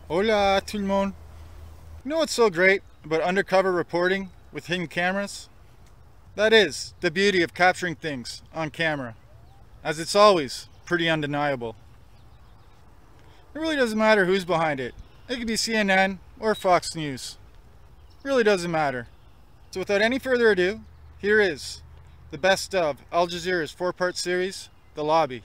Hola, tout le monde. You know what's so great about undercover reporting with hidden cameras? That is, the beauty of capturing things on camera, as it's always pretty undeniable. It really doesn't matter who's behind it. It could be CNN or Fox News. It really doesn't matter. So without any further ado, here is the best of Al Jazeera's 4-part series, The Lobby.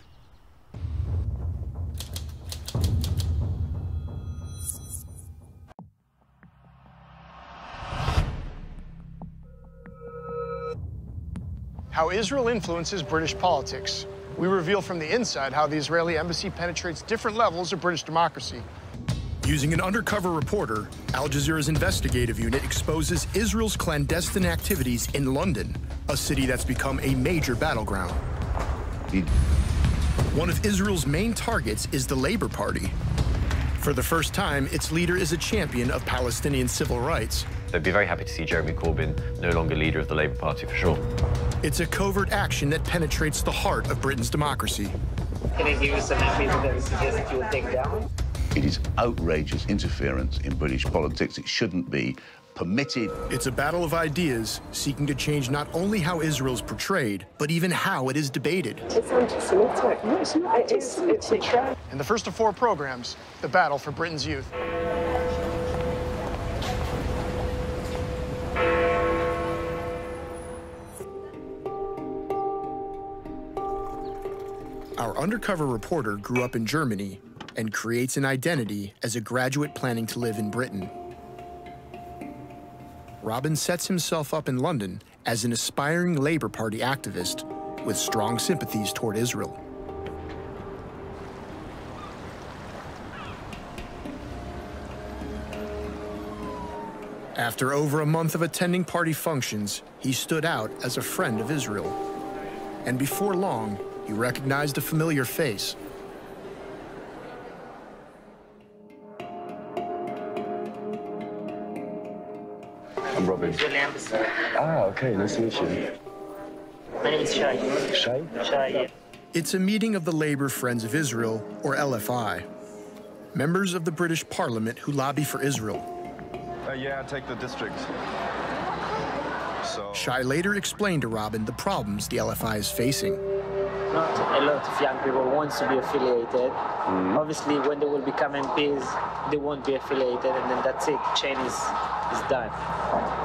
How Israel influences British politics. We reveal from the inside how the Israeli embassy penetrates different levels of British democracy. Using an undercover reporter, Al Jazeera's investigative unit exposes Israel's clandestine activities in London, a city that's become a major battleground. One of Israel's main targets is the Labour Party. For the first time, its leader is a champion of Palestinian civil rights. I'd be very happy to see Jeremy Corbyn no longer leader of the Labour Party, for sure. It's a covert action that penetrates the heart of Britain's democracy. Can I give you some MPs that you suggest you would take down? It is outrageous interference in British politics. It shouldn't be permitted. It's a battle of ideas seeking to change not only how Israel's portrayed, but even how it is debated. It's anti-Semitic. No, it's not. It's a trend. In the first of 4 programs, the battle for Britain's youth. Our undercover reporter grew up in Germany and creates an identity as a graduate planning to live in Britain. Robin sets himself up in London as an aspiring Labour Party activist with strong sympathies toward Israel. After over a month of attending party functions, he stood out as a friend of Israel. And before long, he recognized a familiar face. I'm Robin. Ah, okay, nice to meet you. My name is Shai. Shai? Shai, yeah. It's a meeting of the Labour Friends of Israel, or LFI, members of the British Parliament who lobby for Israel. Yeah, take the district. So... Shai later explained to Robin the problems the LFI is facing. Not a lot of young people want to be affiliated. Obviously, when they will become MPs, they won't be affiliated, and then that's it. Chain is done.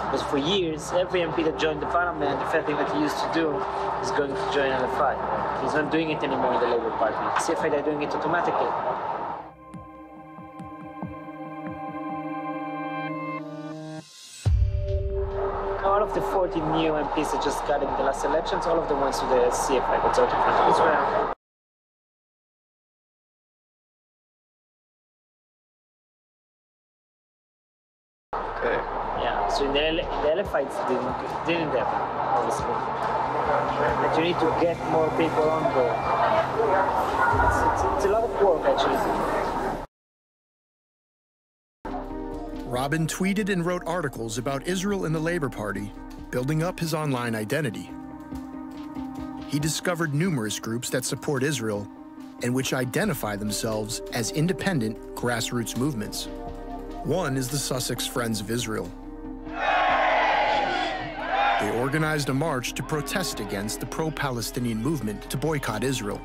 Because for years, every MP that joined the parliament, the first thing that he used to do is going to join LFI. He's not doing it anymore in the Labour Party. CFI, they're doing it automatically. All of the 40 new MPs that just got in the last elections, all of them went to the CFI, the Conservative Front of Israel. Okay. Yeah, so in the LFI, it didn't happen, obviously. But you need to get more people on board. It's a lot of work, actually. Robin tweeted and wrote articles about Israel and the Labour Party, building up his online identity. He discovered numerous groups that support Israel and which identify themselves as independent grassroots movements. One is the Sussex Friends of Israel. They organized a march to protest against the pro-Palestinian movement to boycott Israel.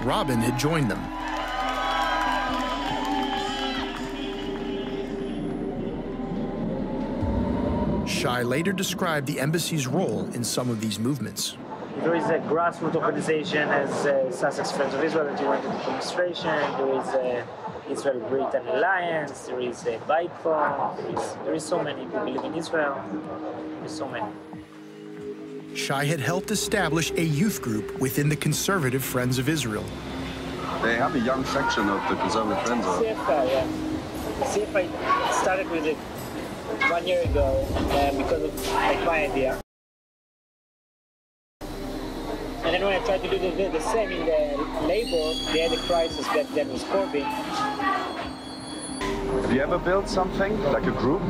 Robin had joined them. Shai later described the embassy's role in some of these movements. There is a grassroots organization as Sussex Friends of Israel that went into demonstration. There is a Israel-Britain Alliance. There is a bike phone. There is so many people live in Israel. There's so many. Shai had helped establish a youth group within the Conservative Friends of Israel. They have a young section of the Conservative Friends. CFI, yeah. The CFI started with it 1 year ago because of my idea. And then when I tried to do the same in the Labour, they had a crisis back then with Corbyn. Have you ever built something, like a group?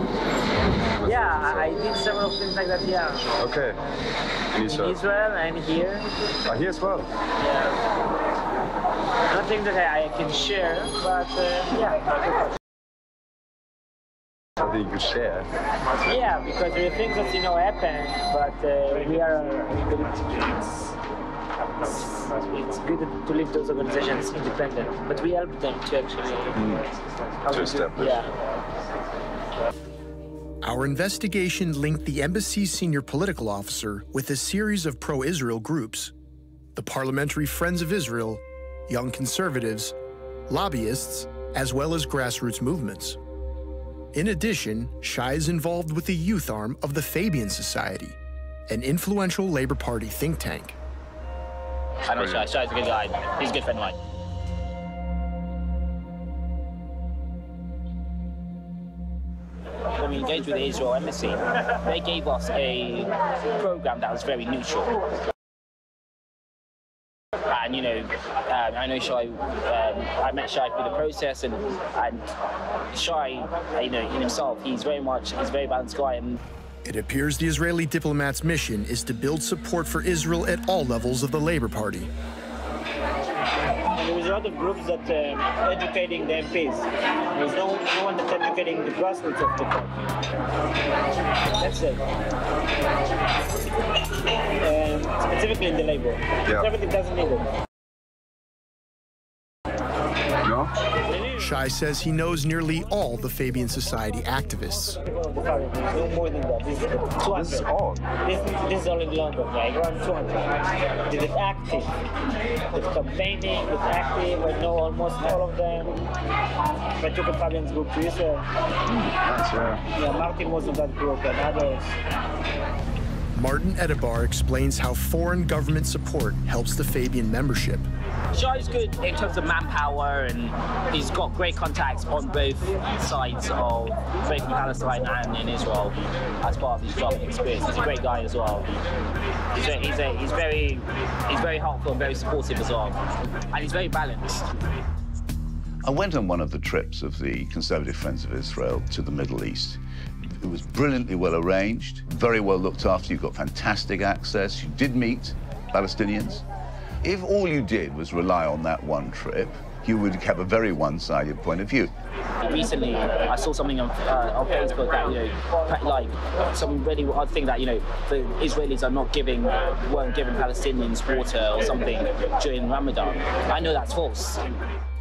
Yeah, I did several things like that, yeah. Okay. In Israel and here. Here as well? Yeah. Nothing that I can share, but yeah. Something you could share? Yeah, because there are things that happen, but we are. It's good to leave those organizations independent, but we help them to actually to establish. Yeah. Our investigation linked the embassy's senior political officer with a series of pro-Israel groups: the Parliamentary Friends of Israel, Young Conservatives, lobbyists, as well as grassroots movements. In addition, Shai is involved with the youth arm of the Fabian Society, an influential Labour Party think tank. I know Shai. Shai's a good guy. He's a good friend of mine. When we engaged with the Israel embassy, they gave us a program that was very neutral. And I know Shai. I met Shai through the process, and Shai, in himself, he's very balanced guy. And it appears the Israeli diplomat's mission is to build support for Israel at all levels of the Labour Party. There was a lot of groups that educating the MPs. There's no one that's educating the grassroots of the party. That's it. Specifically in the Labour. Yeah. Everything doesn't need it. No? Shai says he knows nearly all the Fabian Society activists. No more than that. This is 200. This is all? This is all in London, like around 200. They're active. They're campaigning, they're active. I know almost all of them. I took a Fabian's group to Israel. Nice, yeah. Yeah, Martin was in that group and others. Martin Edebar explains how foreign government support helps the Fabian membership. Shai's good in terms of manpower, and he's got great contacts on both sides of both in Palestine and in Israel as part of his job experience. He's a great guy as well. He's very helpful and very supportive as well, and he's very balanced. I went on one of the trips of the Conservative Friends of Israel to the Middle East. It was brilliantly well arranged, very well looked after. You got fantastic access. You did meet Palestinians. If all you did was rely on that one trip, you would have a very one-sided point of view. Recently, I saw something on Facebook that, like some really odd thing that, the Israelis weren't giving Palestinians water or something during Ramadan. I know that's false.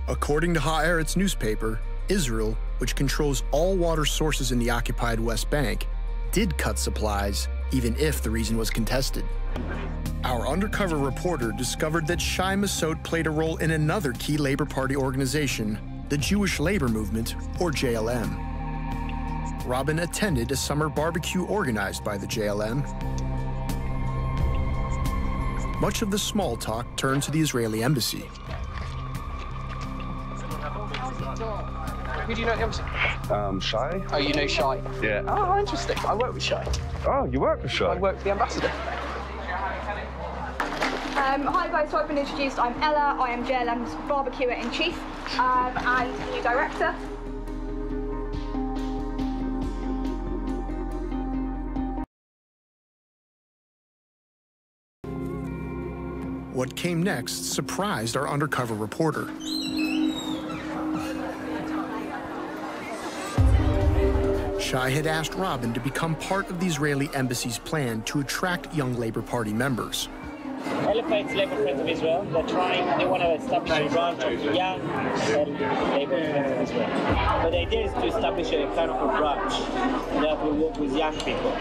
According to Haaretz newspaper, Israel, which controls all water sources in the occupied West Bank, did cut supplies, even if the reason was contested. Our undercover reporter discovered that Shai Masot played a role in another key Labour Party organization, the Jewish Labour Movement, or JLM. Robin attended a summer barbecue organized by the JLM. Much of the small talk turned to the Israeli embassy. Who do you know at the embassy? Shai? Oh, you know Shai? Yeah. Oh, interesting. I work with Shai. Oh, you work with Shai? I work for the ambassador. Hi guys, so I've been introduced. I'm Ella. I am JLM's barbecuer-in-chief and new director. What came next surprised our undercover reporter. Shai had asked Robin to become part of the Israeli embassy's plan to attract young Labour Party members. AIPAC, Labour Friends of Israel, they want to establish a branch of young Labour Friends of Israel. But the idea is to establish a kind of a branch that will work with young people.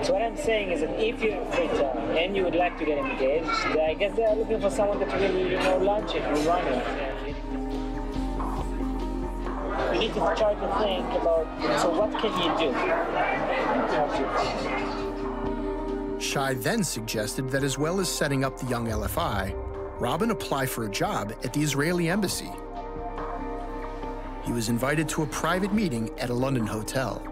So what I'm saying is that if you're a fitter and you would like to get engaged, I guess they are looking for someone that really, launch it and run it. We need to try to think about, so what can you do? Shai then suggested that as well as setting up the young LFI, Robin apply for a job at the Israeli embassy. He was invited to a private meeting at a London hotel.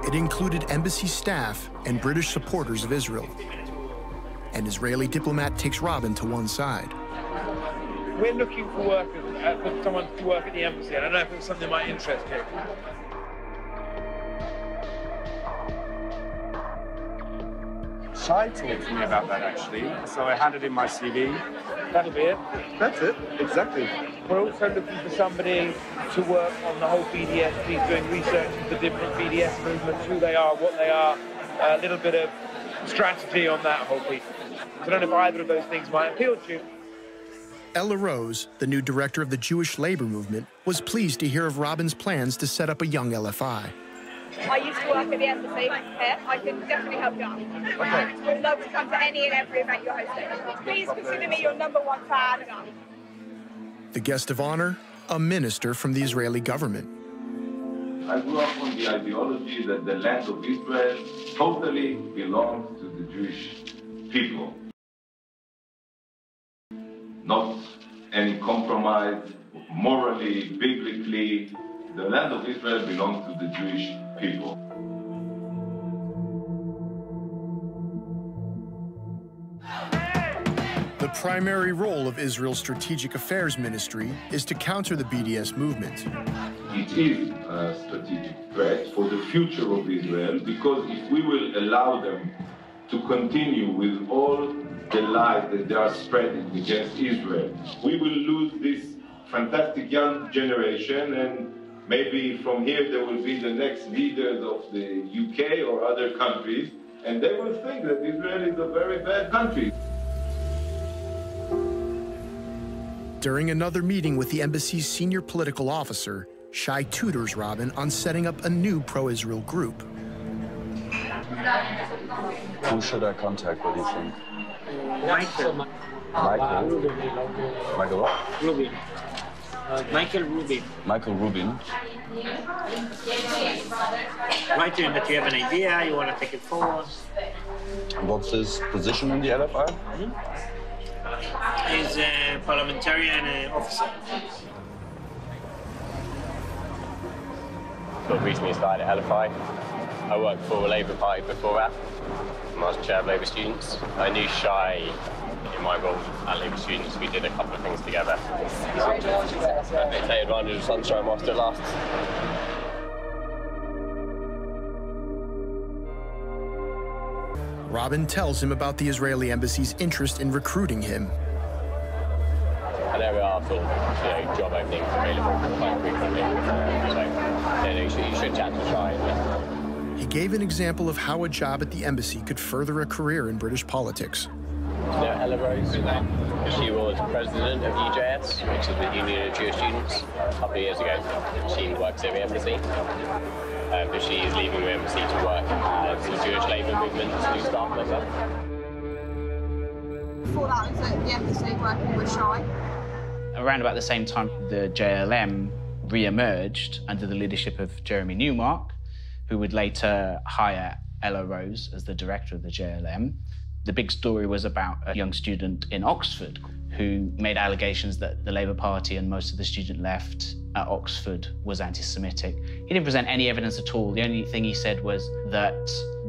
It included embassy staff and British supporters of Israel. An Israeli diplomat takes Robin to one side. We're looking for workers, for someone to work at the embassy. I don't know if it's something that might interest you. Shai talked to me about that, actually. So I handed in my CV. That'll be it. That's it, exactly. We're also looking for somebody to work on the whole BDS piece, doing research into the different BDS movements, who they are, what they are, a little bit of strategy on that whole piece. So I don't know if either of those things might appeal to you. Ella Rose, the new director of the Jewish labor movement, was pleased to hear of Robin's plans to set up a young LFI. I used to work at the embassy here. I can definitely help you out. And we'd love to come to any and every event you're hosting. Please consider me your #1 fan. The guest of honor, a minister from the Israeli government. I grew up on the ideology that the land of Israel totally belongs to the Jewish people. Not any compromise, morally, biblically. The land of Israel belongs to the Jewish people. The primary role of Israel's Strategic Affairs Ministry is to counter the BDS movement. It is a strategic threat for the future of Israel, because if we will allow them to continue with all the lies that they are spreading against Israel, we will lose this fantastic young generation, and maybe from here there will be the next leaders of the UK or other countries, and they will think that Israel is a very bad country. During another meeting with the embassy's senior political officer, Shai tutors Robin on setting up a new pro-Israel group. Who should I contact, what do you think? Michael. Michael? Michael what? Rubin. Michael Rubin. Michael Rubin. Write to him that you have an idea, you want to take it forward. And what's his position in the LFI? He's a parliamentarian officer. But recently started at LFI. I worked for the Labour Party before that. I was chair of Labour Students. I knew Shai in my role at Labour Students. We did a couple of things together. They take advantage of sunshine whilst it lasts. Robin tells him about the Israeli embassy's interest in recruiting him. And there are sort of, job openings available quite frequently. So you should chat to Shai. He gave an example of how a job at the embassy could further a career in British politics. Ella Rose, she was president of UJS, which is the Union of Jewish Students, a couple of years ago. She works at the embassy, but she is leaving the embassy to work as the Jewish Labour movement to staff herself. Before that, I was at the embassy working with Shai. Around about the same time, the JLM re-emerged under the leadership of Jeremy Newmark, who would later hire Ella Rose as the director of the JLM. The big story was about a young student in Oxford who made allegations that the Labour Party and most of the student left at Oxford was anti-Semitic. He didn't present any evidence at all. The only thing he said was that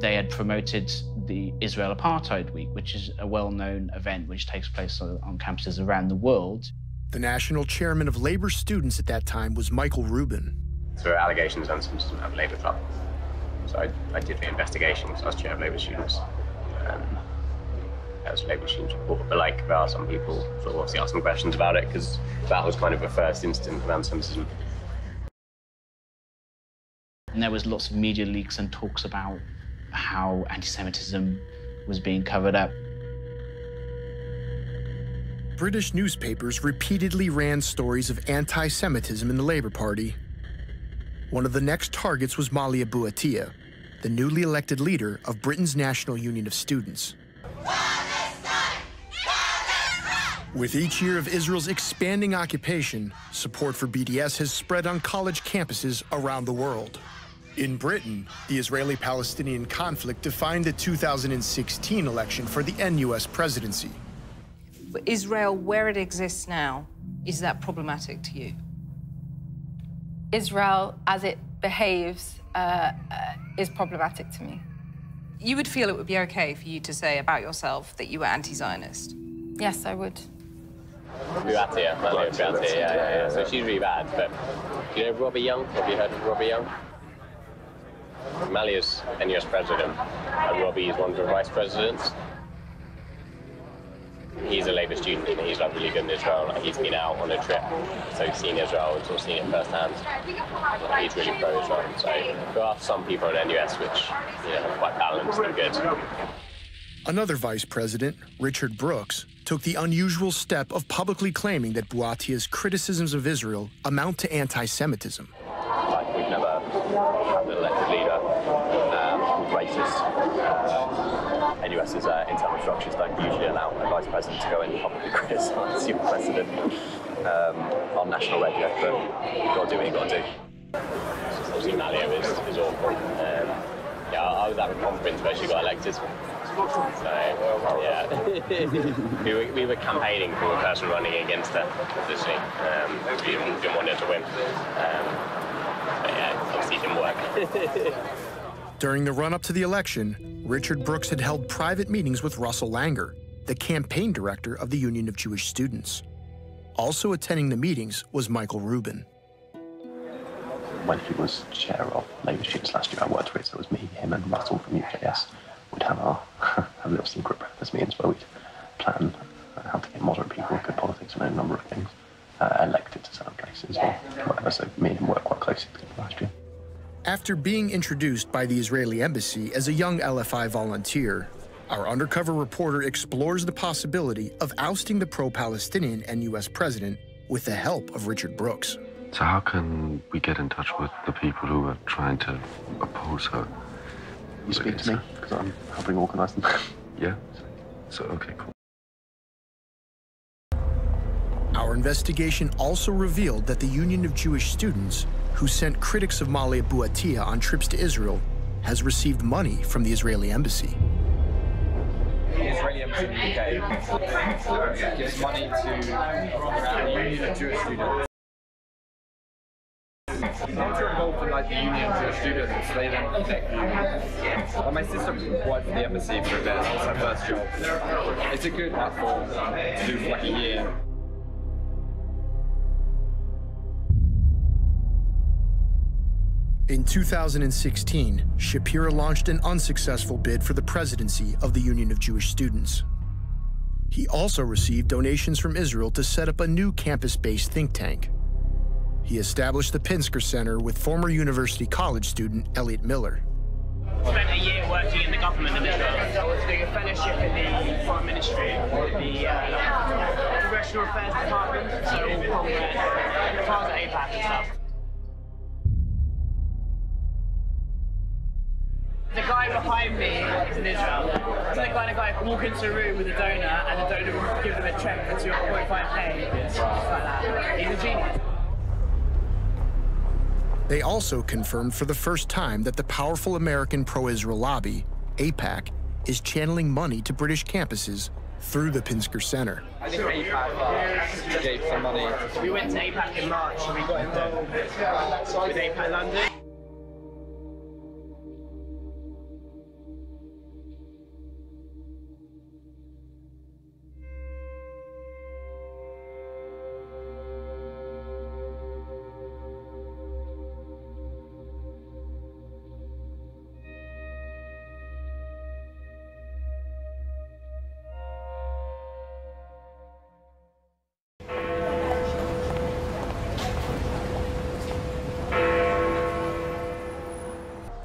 they had promoted the Israel Apartheid Week, which is a well-known event which takes place on campuses around the world. The national chairman of Labour students at that time was Michael Rubin. So there were allegations of anti-Semitism at the Labour Club. So I did the investigations. I was chair of Labour students. That was Labour students report. But there are some people sort of obviously asking questions about it, because that was kind of a first incident of anti-Semitism. And there was lots of media leaks and talks about how anti-Semitism was being covered up. British newspapers repeatedly ran stories of anti-Semitism in the Labour Party. One of the next targets was Malia Bouattia, the newly elected leader of Britain's National Union of Students. With each year of Israel's expanding occupation, support for BDS has spread on college campuses around the world. In Britain, the Israeli-Palestinian conflict defined the 2016 election for the NUS presidency. Israel, where it exists now, is that problematic to you? Israel, as it behaves, is problematic to me. You would feel it would be okay for you to say about yourself that you were anti-Zionist? Yes, I would. Bouattia, yeah. So she's really bad, but do you know Robbie Young? Have you heard of Robbie Young? Alias NUS president, and Robbie is one of the vice presidents. He's a Labour student and he's like really good in Israel. Like, he's been out on a trip, so he's seen Israel and sort of seen it firsthand. He's really pro-Israel. So there are some people in NUS which, you know, are quite balanced and good. Another vice president, Richard Brooks, took the unusual step of publicly claiming that Bouattia's criticisms of Israel amount to anti-Semitism. Like, we've never had an elected leader racist. NUS's internal structures don't usually allow a vice president to go in and publicly criticise your president on national radio, but you've got to do what you've got to do. Obviously, Malio is awful. Yeah, I was at a conference where she got elected. So, yeah. we were campaigning for the person running against her, obviously. We didn't want her to win. But yeah, obviously it didn't work. During the run-up to the election, Richard Brooks had held private meetings with Russell Langer, the campaign director of the Union of Jewish Students. Also attending the meetings was Michael Rubin. When he was chair of Labour Students last year, I worked with, so it was me, him and Russell from UJS. We'd have our have little secret breakfast meetings where we'd plan how to get moderate people, good politics, and a number of things elected to certain places or whatever. So me and him worked quite closely together last year. After being introduced by the Israeli embassy as a young LFI volunteer, our undercover reporter explores the possibility of ousting the pro-Palestinian NUS president with the help of Richard Brooks. So how can we get in touch with the people who are trying to oppose her? You speak to me, because I'm helping organise them. Yeah? So, okay, cool. Our investigation also revealed that the Union of Jewish Students, who sent critics of Malia Bouattia on trips to Israel, has received money from the Israeli embassy. The Israeli embassy in the UK gives money to the Union of Jewish Students. Once you're involved in like the Union of Jewish Students, they then connect you. Well, my sister worked for the embassy for a bit. That was her first job. It's a good platform to do for like a year. In 2016, Shapira launched an unsuccessful bid for the presidency of the Union of Jewish Students. He also received donations from Israel to set up a new campus-based think tank. He established the Pinsker Center with former University College student Elliot Miller. I spent a year working in the government of Israel. I was doing a fellowship in the Foreign Ministry, the Congressional Affairs Department, so all Congress, as far as AIPAC and stuff. The guy behind me is in Israel. It's the kind of guy who walk into a room with a donor and the donor will give them a check for 2.5k. It's like that. He's a genius. They also confirmed for the first time that the powerful American pro-Israel lobby, AIPAC, is channeling money to British campuses through the Pinsker Center. I think AIPAC gave some money. We went to AIPAC in March and we got involved with AIPAC London.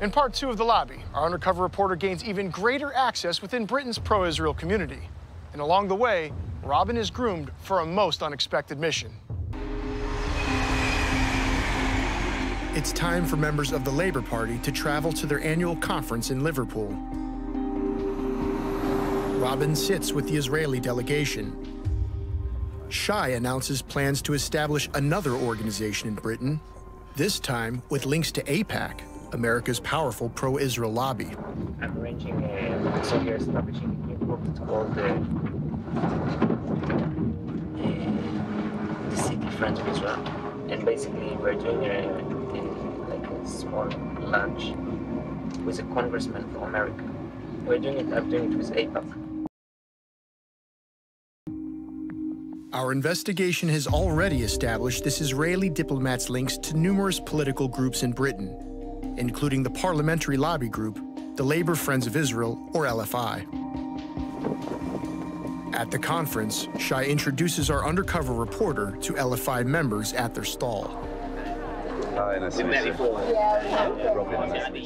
In part two of The Lobby, our undercover reporter gains even greater access within Britain's pro-Israel community. And along the way, Robin is groomed for a most unexpected mission. It's time for members of the Labour Party to travel to their annual conference in Liverpool. Robin sits with the Israeli delegation. Shai announces plans to establish another organization in Britain, this time with links to AIPAC, America's powerful pro-Israel lobby. I'm arranging so we're establishing a new group called the City Friends of Israel. And basically we're doing like a small lunch with a congressman from America. I'm doing it with AIPAC. Our investigation has already established this Israeli diplomat's links to numerous political groups in Britain, including the parliamentary lobby group, the Labor Friends of Israel, or LFI. At the conference, Shai introduces our undercover reporter to LFI members at their stall. Hi, nice to meet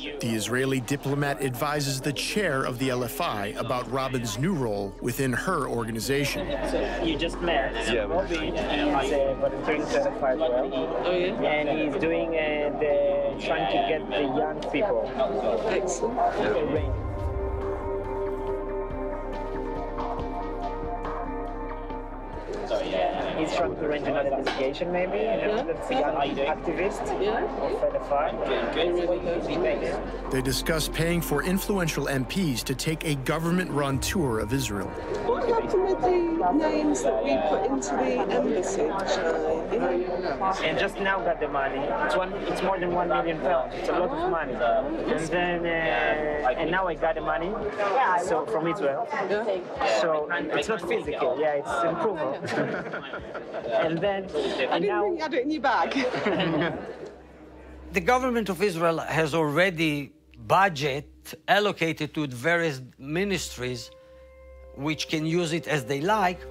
you. The Israeli diplomat advises the chair of the LFI about Robin's new role within her organization. So you just met. Yeah, Robin is volunteering to LFI as well. Oh, yeah? And he's doing trying to get the young people. Excellent. He's trying to arrange another delegation, maybe. That's a young activist of LFI. They discuss paying for influential MPs to take a government-run tour of Israel. What happened with the names that we put into the embassy? And just now got the money. It's more than £1 million. It's a lot of money. And then and now I got the money. So from Israel. So it's not physical. Yeah, it's improvement. And then I didn't think you had it in your bag. The government of Israel has already budget allocated to various ministries which can use it as they like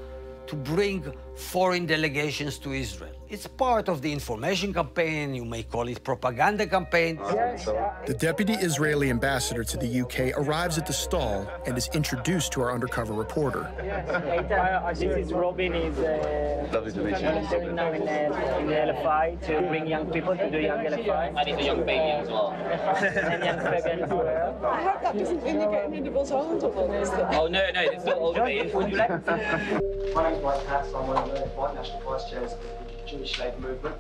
to bring foreign delegations to Israel. It's part of the information campaign, you may call it propaganda campaign. The deputy Israeli ambassador to the UK arrives at the stall and is introduced to our undercover reporter. This is Robin. Is lovely to meet you. volunteering now in the LFI to bring young people to do young LFI. I need a young baby as well. And young Fagan as well. I hope that doesn't mean you're getting rid of us older ones. Oh, no, it's not old baby. Would you like My name's Mike Katz. I'm one of the White National Vice Chairs of the Jewish Labour Movement.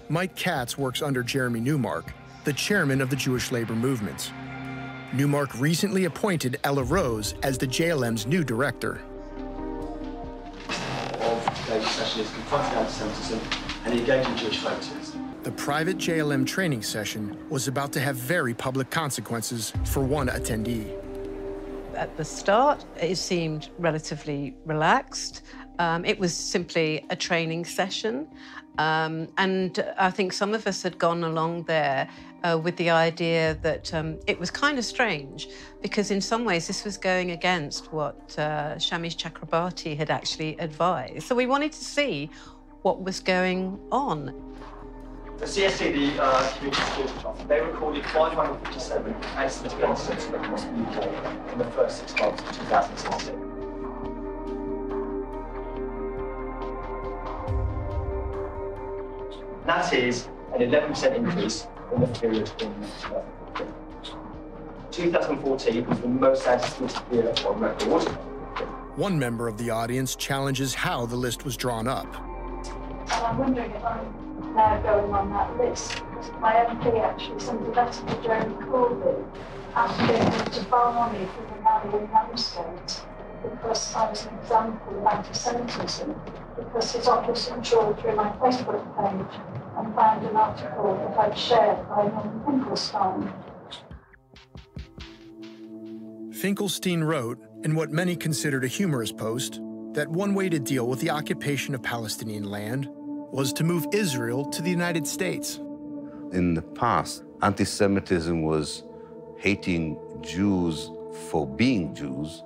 Mike Katz works under Jeremy Newmark, the chairman of the Jewish Labour Movement. Newmark recently appointed Ella Rose as the JLM's new director. Of today's session is confronting anti-Semitism and engaging Jewish voters. The private JLM training session was about to have very public consequences for one attendee. At the start, it seemed relatively relaxed. It was simply a training session. And I think some of us had gone along there with the idea that it was kind of strange because in some ways this was going against what Shami Chakrabarti had actually advised. So we wanted to see what was going on. The CSC, the Community Security Trust, they recorded 557 anti-Semitic incidents across the UK in the first 6 months of 2016. That is an 11% increase in the period in 2014. 2014 was the most anti-Semitic year on record. One member of the audience challenges how the list was drawn up. And I'm wondering if I'm now going on that list, because my MP actually sent a letter to Jeremy Corbyn asking him to bar me from the Mali landscapes because I was an example of anti-Semitism, because his office trawled through my Facebook page and found an article that I'd shared by Norman Finkelstein. Finkelstein wrote, in what many considered a humorous post, that one way to deal with the occupation of Palestinian land was to move Israel to the United States. In the past, anti-Semitism was hating Jews for being Jews.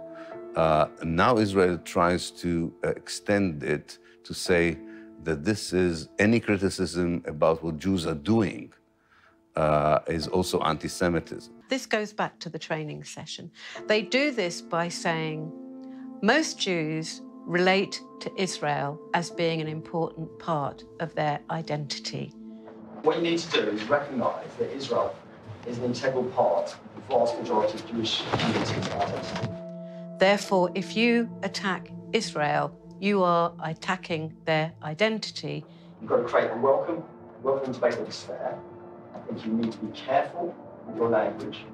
Now Israel tries to extend it to say that this is any criticism about what Jews are doing is also anti-Semitism. This goes back to the training session. They do this by saying most Jews relate to Israel as being an important part of their identity. What you need to do is recognise that Israel is an integral part of the vast majority of Jewish communities. Therefore, if you attack Israel, you are attacking their identity. You've got to create a welcoming space that is fair. I think you need to be careful with your language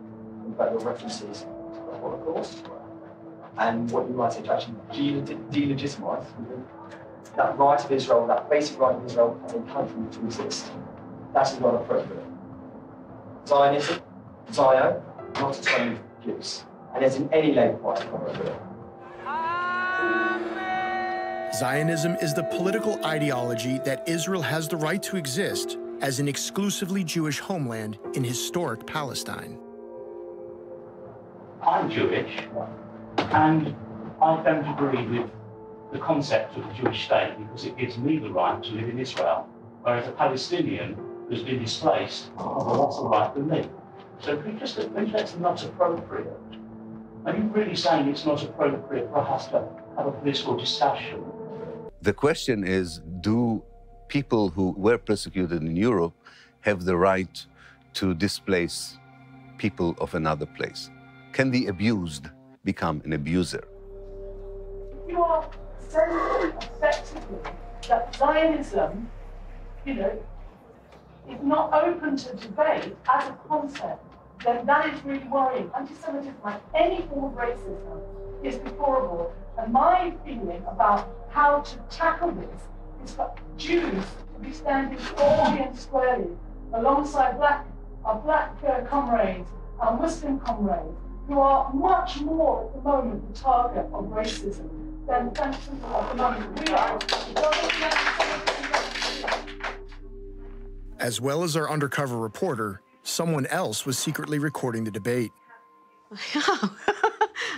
and about your references to the Holocaust. And what you might say to actually delegitimise that right of Israel, that basic right of Israel as a country to exist. That is not appropriate. Zionism, Zion, not a term of use. And as in any Labour Party appropriate. Zionism is the political ideology that Israel has the right to exist as an exclusively Jewish homeland in historic Palestine. I'm Jewish, and I don't agree with the concept of the Jewish state because it gives me the right to live in Israel, whereas a Palestinian who's been displaced has a lesser right than me. So could you just think that's not appropriate? Are you really saying it's not appropriate for us to have a political discussion? The question is, do people who were persecuted in Europe have the right to displace people of another place? Can the abused become an abuser? You are saying effectively that Zionism, is not open to debate as a concept, then that is really worrying. Anti-Semitism, like any form of racism, is deplorable. And my feeling about how to tackle this is for Jews to be standing boldly and squarely alongside our black comrades, our Muslim comrades, who are much more at the moment the target of racism than people at the moment we are. As well as our undercover reporter, someone else was secretly recording the debate.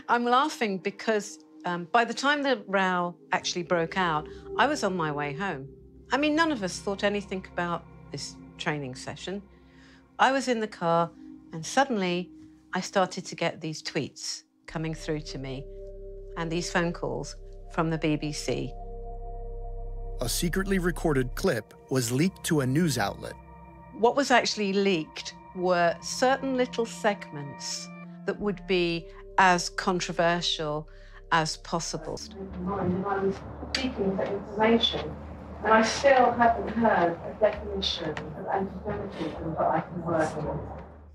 I'm laughing because by the time the row actually broke out, I was on my way home. I mean, none of us thought anything about this training session. I was in the car, and suddenly I started to get these tweets coming through to me and these phone calls from the BBC. A secretly recorded clip was leaked to a news outlet. What was actually leaked were certain little segments that would be as controversial as possible. I was seeking for information, and I still haven't heard a definition of anti-Semitism that I can work with.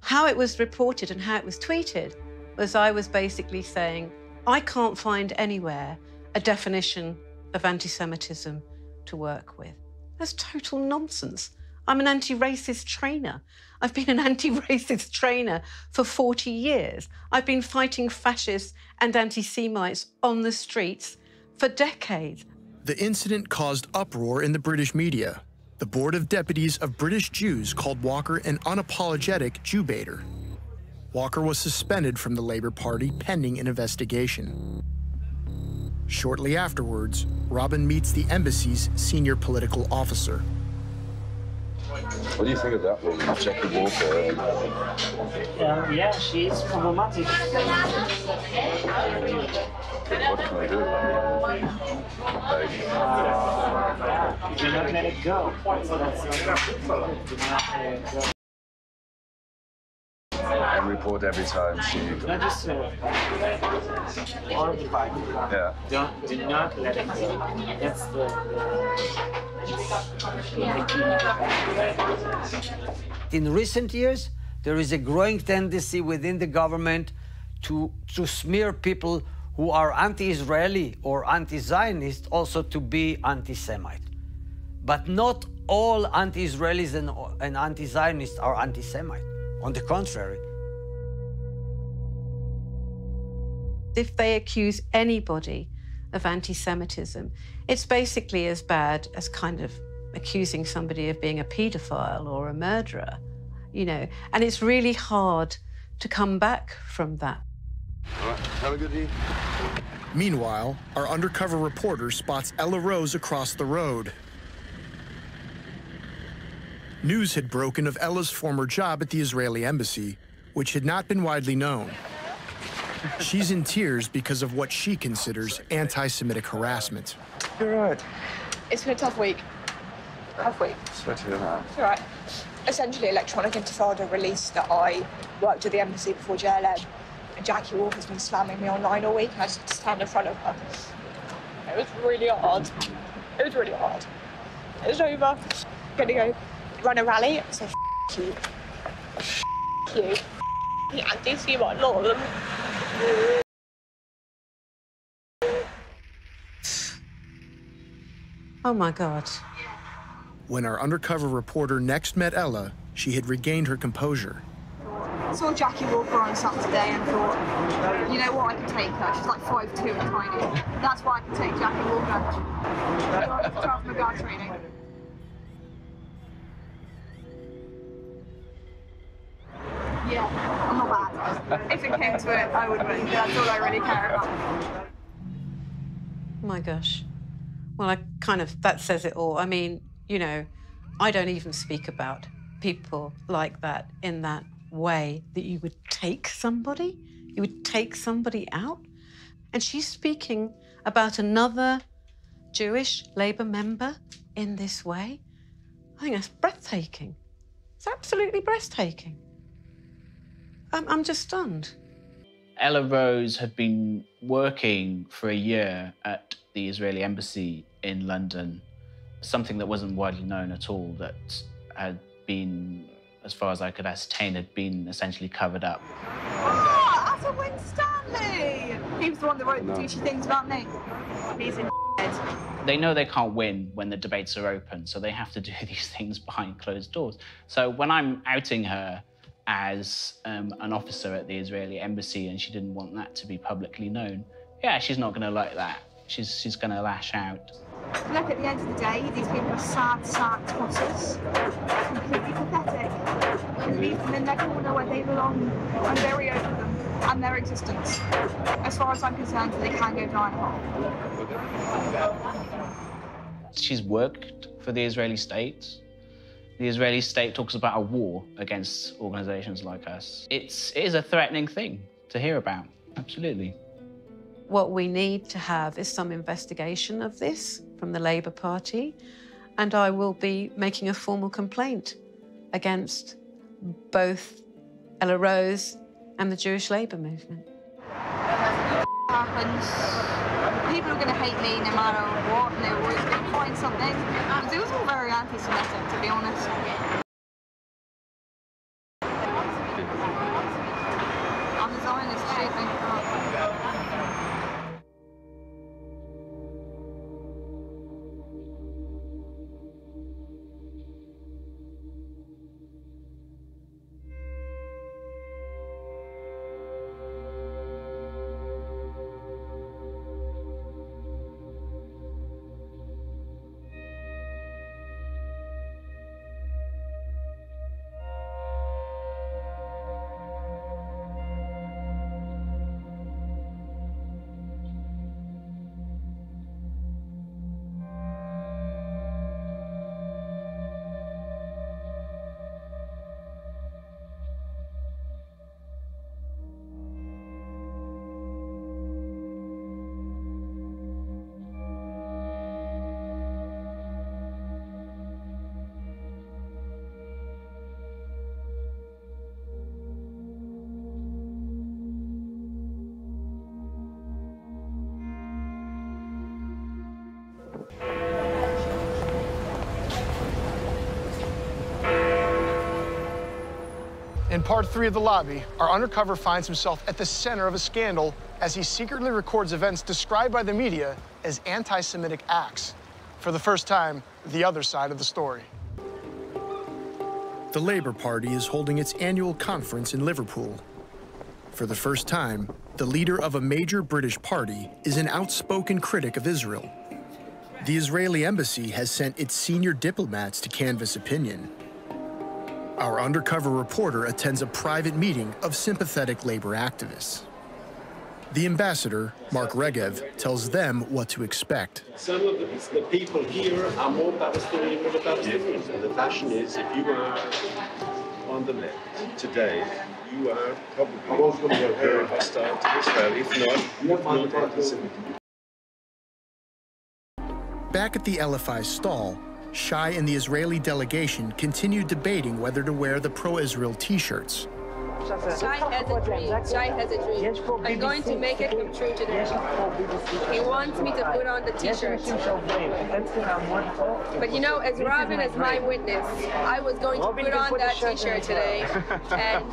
How it was reported and how it was tweeted was I was basically saying, I can't find anywhere a definition of anti-Semitism to work with. That's total nonsense. I'm an anti-racist trainer. I've been an anti-racist trainer for 40 years. I've been fighting fascists and anti-Semites on the streets for decades. The incident caused uproar in the British media. The Board of Deputies of British Jews called Walker an unapologetic Jew-baiter. Walker was suspended from the Labour Party pending an investigation. Shortly afterwards, Robin meets the embassy's senior political officer. What do you think of that woman, Jackie Walker? Yeah, she's problematic. What can we do? Do not let it go. Do not let it go. And report every time she... Not just all the time. Yeah. Do not let it go. That's the key. In recent years, there is a growing tendency within the government to smear people who are anti-Israeli or anti-Zionist also to be anti-Semite. But not all anti-Israelis and anti-Zionists are anti-Semite. On the contrary. If they accuse anybody of anti-Semitism, it's basically as bad as kind of accusing somebody of being a paedophile or a murderer, and it's really hard to come back from that. All right, have a good day. Meanwhile, our undercover reporter spots Ella Rose across the road. News had broken of Ella's former job at the Israeli embassy, which had not been widely known. She's in tears because of what she considers anti-Semitic harassment. You're right. It's been a tough week. Tough week. Sorry to hear that. It's all right. Essentially, Electronic Intifada released that I worked at the embassy before JLM, and Jackie Walker's been slamming me online all week, and I just had to stand in front of her. It was really hard. It was really hard. It's over. I'm gonna go run a rally, so f*** you. F*** you. The anti-Semite lot of them. Oh my God. When our undercover reporter next met Ella, she had regained her composure. I saw Jackie Walker on Saturday and thought, you know what, I can take her. She's like 5'2" and tiny. That's why I can take Jackie Walker. Krav Maga training. If it came to it, I would win. That's all I really care about. My gosh. Well, that says it all. I mean, you know, I don't even speak about people like that in that way, that you would take somebody out. And she's speaking about another Jewish Labour member in this way. I think that's breathtaking. It's absolutely breathtaking. I'm just stunned. Ella Rose had been working for a year at the Israeli embassy in London, something that wasn't widely known at all, that had been, as far as I could ascertain, had been essentially covered up. Ah, that's a Winstanley! He was the one that wrote the douchey things about me. He's in bed. They know they can't win when the debates are open, so they have to do these things behind closed doors. So when I'm outing her as an officer at the Israeli embassy and she didn't want that to be publicly known, yeah, she's not going to like that. She's going to lash out. Look, at the end of the day, these people are sad tossers. Completely pathetic. And leave them in their corner where they belong. I'm very over them and their existence. As far as I'm concerned, they can go down a hole. She's worked for the Israeli state. The Israeli state talks about a war against organizations like us. It is a threatening thing to hear about, absolutely. What we need to have is some investigation of this from the Labour Party, and I will be making a formal complaint against both Ella Rose and the Jewish Labour movement. Happens. People are going to hate me no matter what, and they're always going to find something. It was all very anti-Semitic, to be honest. I'm a Zionist too, thank you. In part 3 of the lobby, our undercover finds himself at the center of a scandal as he secretly records events described by the media as anti-Semitic acts. For the first time, the other side of the story. The Labour Party is holding its annual conference in Liverpool. For the first time, the leader of a major British party is an outspoken critic of Israel. The Israeli embassy has sent its senior diplomats to canvass opinion. Our undercover reporter attends a private meeting of sympathetic labor activists. The ambassador, Mark Regev, tells them what to expect. Some of the people here are more Palestinian than the Palestinians. And the fashion is, if you are on the left today, you are probably very hostile to Israel. If not anti-Semitic. Back at the LFI stall, Shai and the Israeli delegation continue debating whether to wear the pro-Israel T-shirts. Shai has a dream. Shai has a dream. I'm going to make it come true today. He wants me to put on the T-shirt. But you know, as Robin is my witness, I was going to put on that T-shirt today. And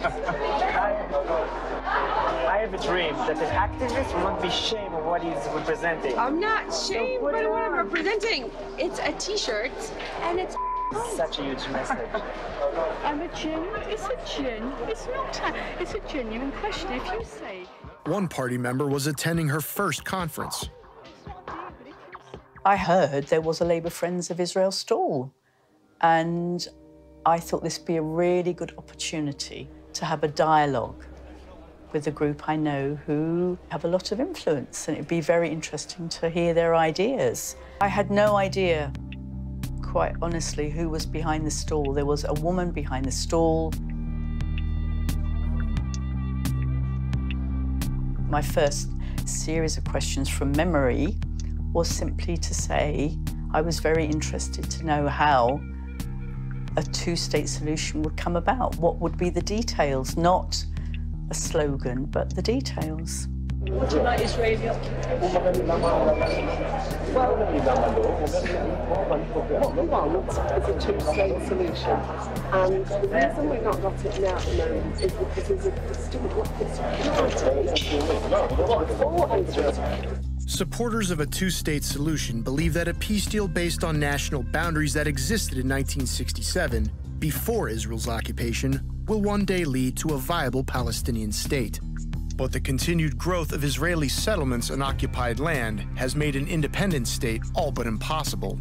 I have a dream that an activist will not be ashamed of what he's representing. I'm not ashamed by what I'm representing. It's a T-shirt, and it's such a huge message. It's a genuine question. If you say. One party member was attending her first conference. I heard there was a Labour Friends of Israel stall, and I thought this would be a really good opportunity to have a dialogue with a group I know who have a lot of influence, and it'd be very interesting to hear their ideas. I had no idea, quite honestly, who was behind the stall. There was a woman behind the stall. My first series of questions from memory was simply to say I was very interested to know how a two-state solution would come about. What would be the details, not a slogan, but the details. Would you like Israeli occupation? Well, what we want is a two-state solution. And the reason we've not got it now at the moment is because there's a distinct lack of security. Supporters of a two-state solution believe that a peace deal based on national boundaries that existed in 1967, before Israel's occupation, will one day lead to a viable Palestinian state. But the continued growth of Israeli settlements on occupied land has made an independent state all but impossible.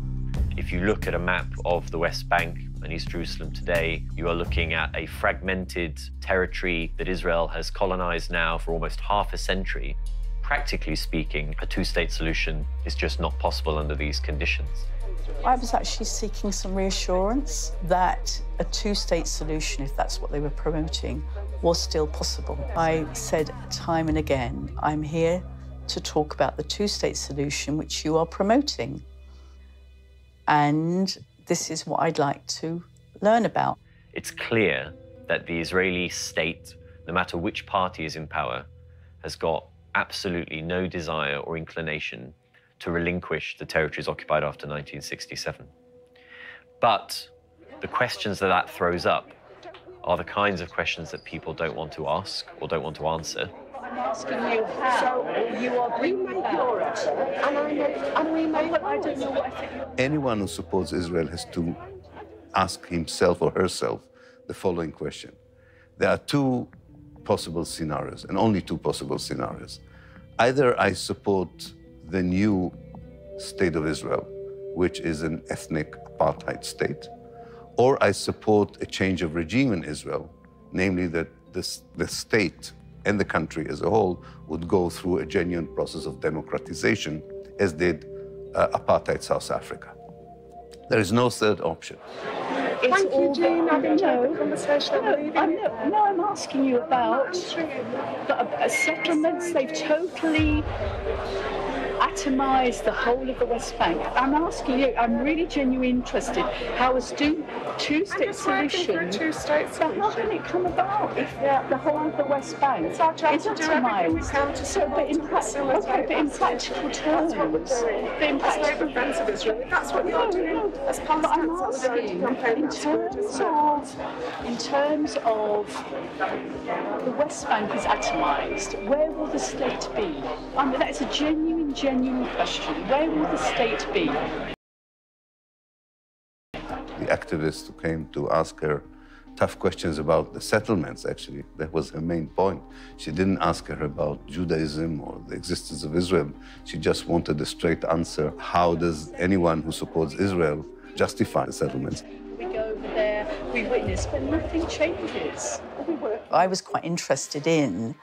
If you look at a map of the West Bank and East Jerusalem today, you are looking at a fragmented territory that Israel has colonized now for almost half a century. Practically speaking, a two-state solution is just not possible under these conditions. I was actually seeking some reassurance that a two-state solution, if that's what they were promoting, was still possible. I said time and again, I'm here to talk about the two-state solution which you are promoting. And this is what I'd like to learn about. It's clear that the Israeli state, no matter which party is in power, has got absolutely no desire or inclination to relinquish the territories occupied after 1967. But the questions that that throws up are the kinds of questions that people don't want to ask or don't want to answer. I'm asking you how. So you are bringing your effort, and we make I don't know what I think. Anyone who supports Israel has to ask himself or herself the following question. There are two possible scenarios, and only two possible scenarios. Either I support the new state of Israel, which is an ethnic apartheid state, or I support a change of regime in Israel, namely that the state and the country as a whole would go through a genuine process of democratization, as did apartheid South Africa. There is no third option. Thank you, Jean. I've enjoyed the conversation. I'm asking you about settlements. They've totally atomized the whole of the West Bank. I'm asking you, I'm really genuinely interested, how a two-state solution, how can it come about if the whole of the West Bank is atomized? So, but in practical terms, that's what you're doing. But I'm asking, in terms of the West Bank is atomized, where will the state be? I mean, that's a genuine question. Where will the state be? The activist who came to ask her tough questions about the settlements, actually, that was her main point. She didn't ask her about Judaism or the existence of Israel. She just wanted a straight answer. How does anyone who supports Israel justify the settlements? We go over there, we witness, but nothing changes. I was quite interested in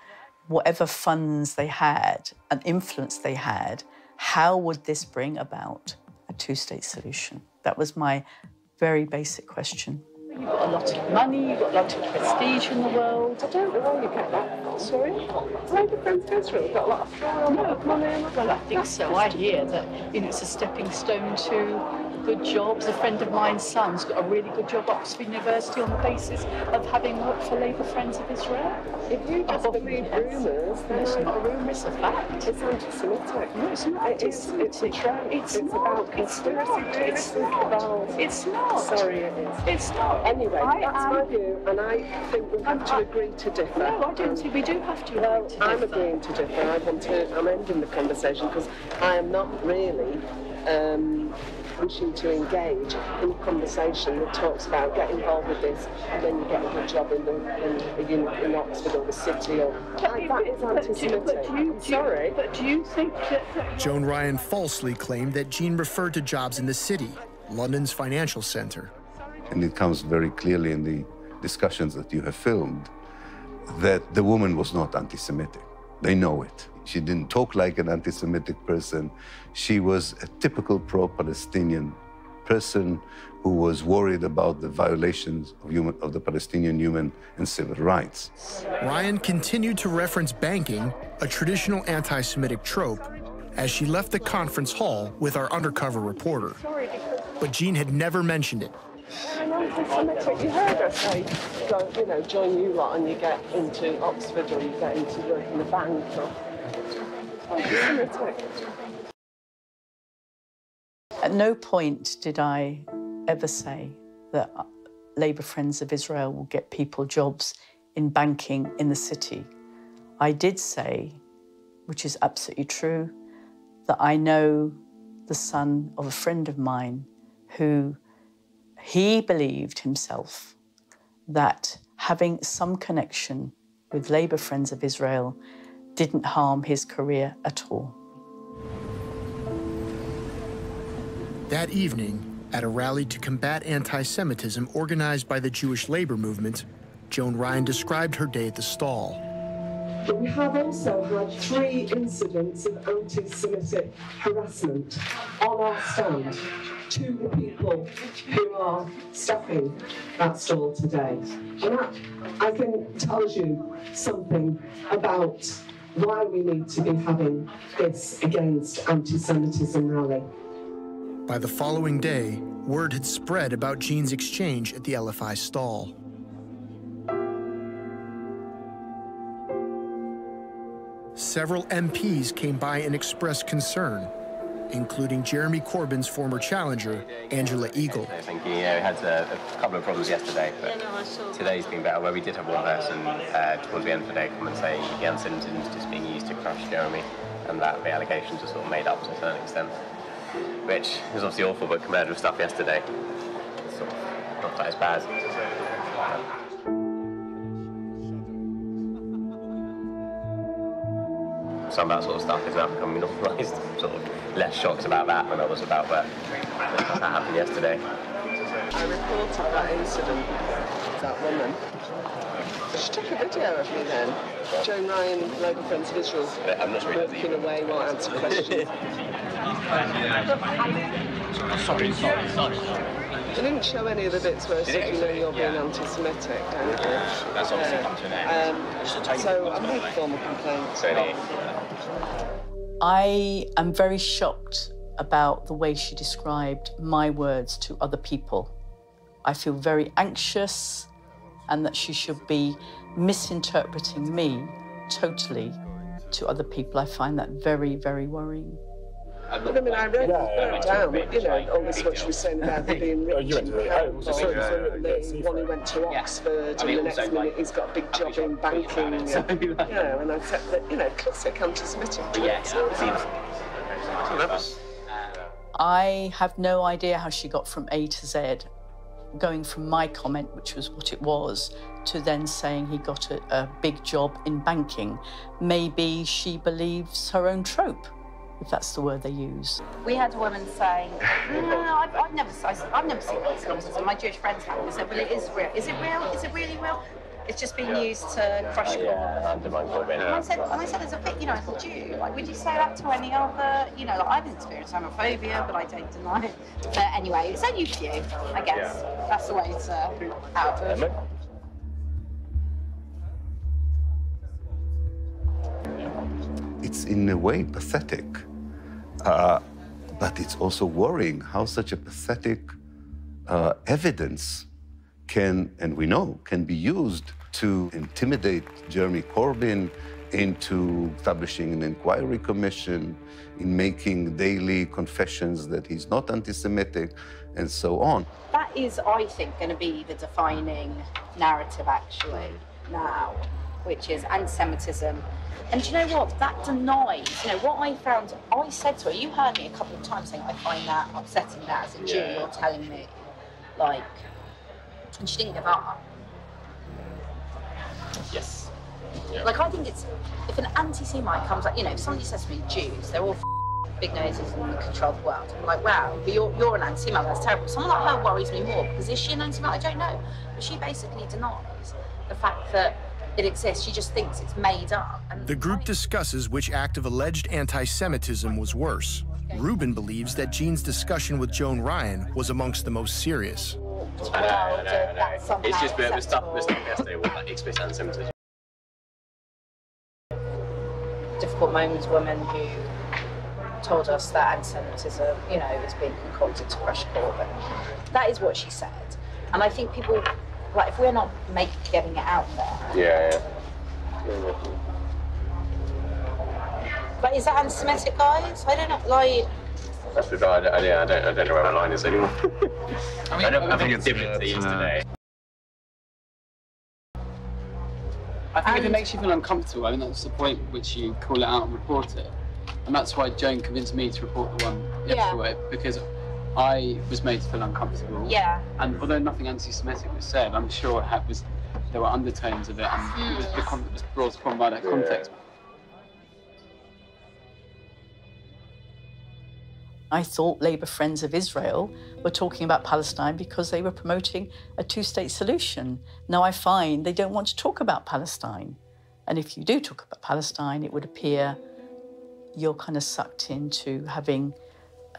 whatever funds they had and influence they had, how would this bring about a two-state solution? That was my very basic question. You've got a lot of money, you've got a lot of prestige in the world. I don't know where you get that. Sorry? Labour Friends of Israel got a lot of money. Well, I think so. I hear that it's a stepping stone to good jobs. A friend of mine's son's got a really good job at Oxford University on the basis of having worked for Labour Friends of Israel. If you just believe rumours, then it's not a rumour, it's a fact. It's anti-Semitic. No, it's not anti-Semitic. It's a trend. It's about conspiracy theories. It's not. Sorry, it is. It's not. Anyway, that's my view, and I think we have to agree to differ. No, I don't think we do have to agree to differ. I'm agreeing to differ. I'm ending the conversation because I am not really wishing to engage in a conversation that talks about get involved with this and then you get a good job in Oxford or the city or that is anti-Semitic. Sorry, but do you think that Joan Ryan falsely claimed that Jean referred to jobs in the city, London's financial centre. And it comes very clearly in the discussions that you have filmed. that the woman was not anti-Semitic. They know it. She didn't talk like an anti-Semitic person. She was a typical pro-Palestinian person who was worried about the violations of the Palestinian human and civil rights. Ryan continued to reference banking, a traditional anti-Semitic trope, as she left the conference hall with our undercover reporter. But Jean had never mentioned it. I'm anti-Semitic. You heard her say, go, you know, join you lot and you get into Oxford or you get into work in a bank or anti-Semitic. At no point did I ever say that Labour Friends of Israel will get people jobs in banking in the city. I did say, which is absolutely true, that I know the son of a friend of mine who he believed himself that having some connection with Labour Friends of Israel didn't harm his career at all. That evening, at a rally to combat anti-Semitism organized by the Jewish labor movement, Joan Ryan described her day at the stall. But we have also had 3 incidents of anti-Semitic harassment on our stand to the people who are staffing that stall today. And that, I think, tells you something about why we need to be having this against anti-Semitism rally. By the following day, word had spread about Jean's exchange at the LFI stall. Several MPs came by and expressed concern, including Jeremy Corbyn's former challenger, Angela Eagle. I think we had a couple of problems yesterday, but today's been better, where we did have one person towards the end of the day come and say the anti-Semitism is just being used to crush Jeremy, and that the allegations are sort of made up to a certain extent, which is obviously awful, but compared with stuff yesterday, it's sort of not that as bad. Some of that sort of stuff is now becoming normalised. Sort of less shocked about that than I was about that happened yesterday. I reported that incident, that woman. She took a video of me then. Joan Ryan, Labour Friends of Israel, walking away while answering questions. Sorry. They didn't show any of the bits where I said, you know, you're being anti-Semitic, don't you? That's obviously come to an end. So I made a formal complaint. I am very shocked about the way she described my words to other people. I feel very anxious and that she should be misinterpreting me totally to other people. I find that very, very worrying. But I mean, I wrote down, you know, all this what she was saying about the being rich and powerful, the one who went to Oxford, and the next minute he's got a big job in banking, and I said that, you know, classic anti-Semitic. I have no idea how she got from A to Z, going from my comment, which was what it was, to then saying he got a big job in banking. Maybe she believes her own trope, if that's the word they use. We had a woman saying, no, I've never seen anti-Semitism. My Jewish friends have. We said, well, it is real. Is it real? Is it really real? It's just being used to crush Corbyn. And I said, as a bit, you know, as a Jew, like, would you say that to any other, you know, like, I've experienced homophobia, but I don't deny it. But anyway, it's only for you, I guess. That's the way to out of it. It's in a way pathetic, but it's also worrying how such a pathetic evidence can, and we know, can be used to intimidate Jeremy Corbyn into establishing an inquiry commission, in making daily confessions that he's not anti-Semitic, and so on. That is, I think, going to be the defining narrative, actually, now, which is anti-Semitism. And do you know what? That denies, you know, what I found, I said to her, you heard me a couple of times saying, I find that upsetting that as a Jew, you're telling me, like, and she didn't give up. Yes. Like, I think it's, if an anti-Semite comes up, you know, if somebody says to me, Jews, they're all big noses and control the world. I'm like, wow, but you're an anti-Semite, that's terrible. Someone like her worries me more, because is she an anti-Semite? I don't know. But she basically denies the fact that it exists. She just thinks it's made up. And The group discusses which act of alleged anti-Semitism was worse. Rubin believes that Jean's discussion with Joan Ryan was amongst the most serious. I know. It's just the stuff yesterday was like explicit anti-Semitism. difficult moments woman who told us that anti-Semitism, you know, was being concocted to crush Corbyn. That is what she said. And I think people, like, if we're not getting it out there. Yeah. But is that anti-Semitic, guys? I don't know, like... That's the guy, I don't know where my line is anymore. I think it's different to yesterday. I think if it makes you feel uncomfortable, I think that's the point at which you call it out and report it. And that's why Joan convinced me to report the one yesterday, because I was made to feel uncomfortable. Yeah. And although nothing anti-Semitic was said, I'm sure there were undertones of it, and it was brought upon by that context. I thought Labour Friends of Israel were talking about Palestine because they were promoting a two-state solution. Now I find they don't want to talk about Palestine. And if you do talk about Palestine, it would appear you're kind of sucked into having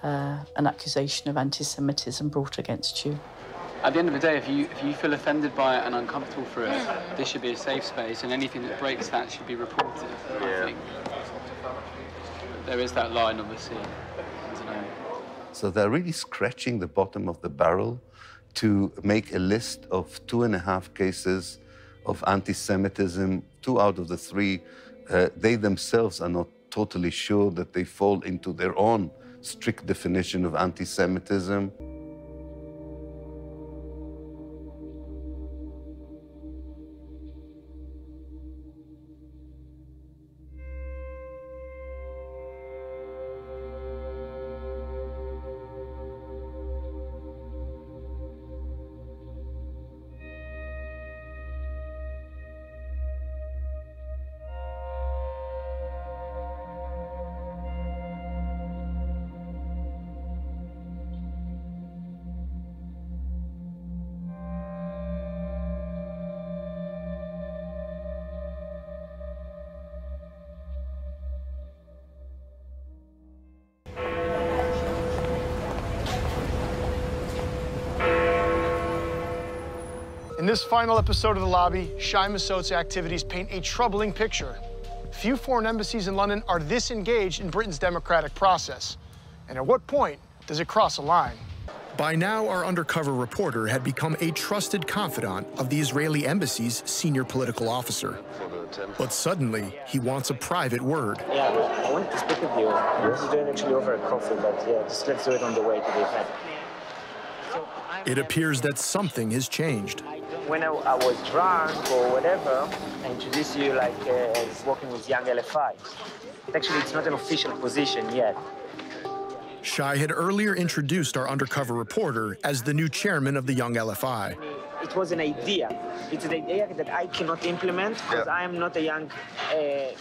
an accusation of anti-Semitism brought against you. At the end of the day, if you feel offended by it and uncomfortable for it, this should be a safe space, and anything that breaks that should be reported. I think there is that line, obviously. So they're really scratching the bottom of the barrel to make a list of 2.5 cases of anti-Semitism. 2 out of the 3, they themselves are not totally sure that they fall into their own strict definition of anti-Semitism. In this final episode of The Lobby, Shai Masot's activities paint a troubling picture. Few foreign embassies in London are this engaged in Britain's democratic process. And at what point does it cross a line? By now, our undercover reporter had become a trusted confidant of the Israeli embassy's senior political officer. But suddenly, he wants a private word. Yeah, I want to speak with you. I was doing actually over a coffee, but yeah, just let's do it on the way to the event. It appears that something has changed. When I was drunk or whatever, I introduced you like as working with young LFI. But actually, it's not an official position yet. Shai had earlier introduced our undercover reporter as the new chairman of the Young LFI. It was an idea. It's an idea that I cannot implement because I am not a young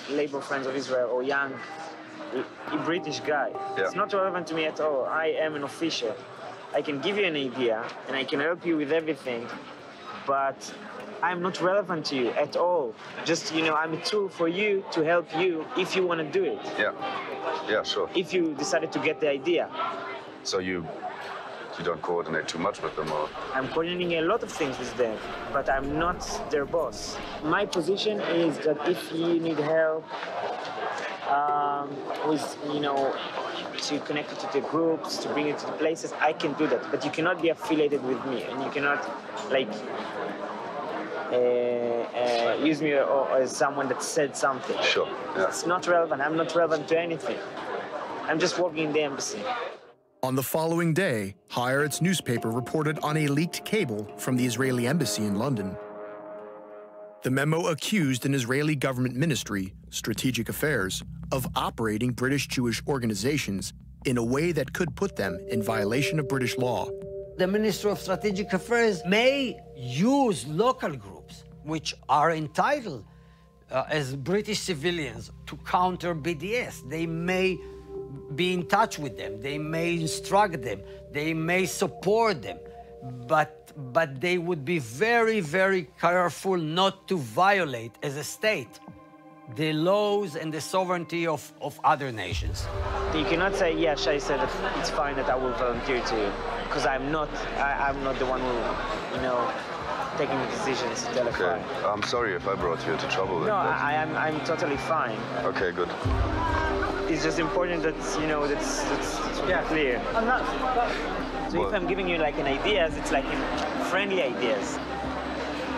Labour Friends of Israel or young British guy. It's not relevant to me at all. I am an official. I can give you an idea and I can help you with everything, but I'm not relevant to you at all. Just, you know, I'm a tool for you to help you if you want to do it. Yeah, sure. If you decided to get the idea. So you don't coordinate too much with them, or? I'm coordinating a lot of things with them, but I'm not their boss. My position is that if you need help with, you know, to connect it to the groups, to bring it to the places, I can do that. But you cannot be affiliated with me, and you cannot, like, use me as someone that said something. Sure. Yeah. It's not relevant. I'm not relevant to anything. I'm just working in the embassy. On the following day, Haaretz newspaper reported on a leaked cable from the Israeli embassy in London. The memo accused an Israeli government ministry, Strategic Affairs, of operating British Jewish organizations in a way that could put them in violation of British law. The Ministry of Strategic Affairs may use local groups, which are entitled as British civilians to counter BDS. They may be in touch with them, they may instruct them, they may support them, but but they would be very, very careful not to violate, as a state, the laws and the sovereignty of other nations. You cannot say, yeah, Shai said that it's fine that I will volunteer to you, because I'm not the one who, you know, taking the decisions to LFI. Okay. I'm sorry if I brought you into trouble. No, I'm totally fine. Okay, good. It's just important that, you know, that's clear. I'm not. So if I'm giving you like an ideas, it's like in friendly ideas.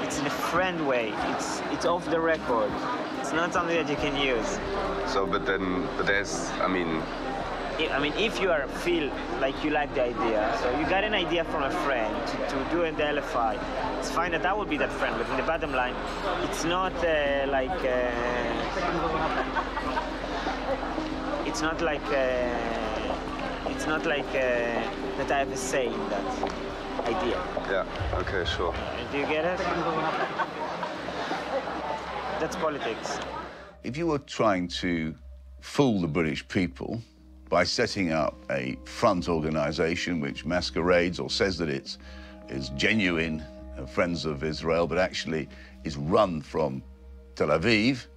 It's in a friend way. It's off the record. It's not something that you can use. So, but there's, I mean, if you feel like you like the idea, so you got an idea from a friend to do the LFI, it's fine that I will be that friend, but in the bottom line, it's not that I have a say in that idea. Yeah, okay, sure. Do you get it? That's politics. If you were trying to fool the British people by setting up a front organisation which masquerades or says that it is genuine Friends of Israel, but actually is run from Tel Aviv,